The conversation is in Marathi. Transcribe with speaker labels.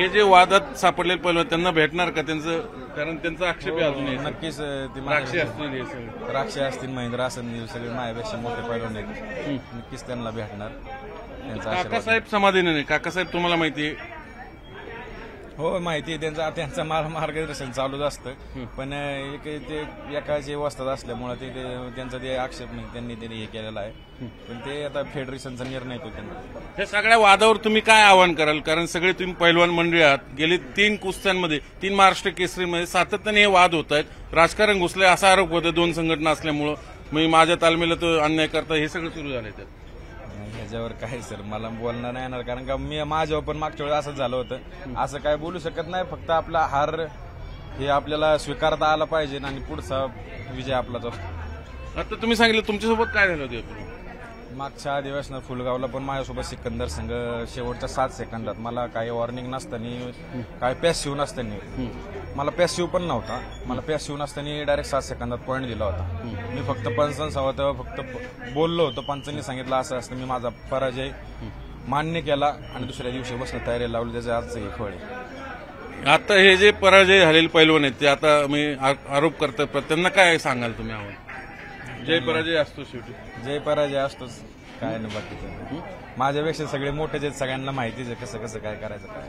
Speaker 1: हे जे वादात सापडलेले पैलवान त्यांना भेटणार का त्यांचं, कारण त्यांचा आक्षेप आहे अजून
Speaker 2: नक्कीच ते
Speaker 1: राक्षी असतील हे सगळे.
Speaker 2: राक्षी असतील, महेंद्र असतील, सगळे माझ्यापेक्षा मोठे पैलवान आहेत, नक्कीच त्यांना भेटणार त्यांचा आशीर्वाद.
Speaker 1: काकासाहेब समाधानी नाही. काकासाहेब तुम्हाला माहिती आहे,
Speaker 2: हो माहिती आहे त्यांचा मार्गदर्शन चालूच असतं, पण एक ते एकाचे वस्तात असल्यामुळे त्यांचा ते आक्षेप नाही, त्यांनी हे केलेला आहे, पण ते आता फेडरेशनचा निर्णय तो त्यांना.
Speaker 1: हे सगळ्या वादावर तुम्ही काय आवाहन कराल? कारण सगळे तुम्ही पैलवान मंडळी आहात, गेली 3 कुस्त्यांमध्ये 3 महाराष्ट्र केसरीमध्ये सातत्याने हे वाद होत आहेत, राजकारण घुसले असा आरोप होतो 2 संघटना असल्यामुळं, मी माझ्या तालमीला तो अन्याय करता, हे सगळं सुरू झालंय.
Speaker 2: ह्याच्यावर काय सर मला बोलणं नाही येणार, कारण का मी माझ्यावर पण मागच्या वेळेस असंच झालं होतं, असं काय बोलू शकत नाही. फक्त आपला हार हे आपल्याला स्वीकारता आला पाहिजे आणि पुढचा विजय आपलाच असतो.
Speaker 1: आता तुम्ही सांगितलं तुमच्यासोबत काय झालं होतं?
Speaker 2: मागच्या अधिवेशनात फुलगावला पण माझ्यासोबत सिकंदर संघ शेवटच्या 7 सेकंदात मला काही वॉर्निंग नसताना, काही पॅसिव्ह नसताना, मला पॅसिव्ह पण नव्हता, मला पॅसिव्ह नसताना डायरेक्ट 7 सेकंदात पॉईंट दिला होता. मी फक्त पंचांसोबत फक्त बोललो होतो, पंचांनी सांगितलं असं असतं, मी माझा पराजय मान्य केला आणि दुसऱ्या दिवशी बसणं तयारी लावली, त्याचे आजचं हे फळ आहे.
Speaker 1: आता हे जे पराजय झालेले पैलवान आहेत ते आता मी आरोप करतात, त्यांना काय सांगाल तुम्ही? आव्हान जय पराजय असतो, शेवटी
Speaker 2: जय पराजय असतोच, काय नाही बाकीचं. माझ्यापेक्षा सगळे मोठेच आहेत, सगळ्यांना माहितीच आहे कसं कसं काय करायचं काय.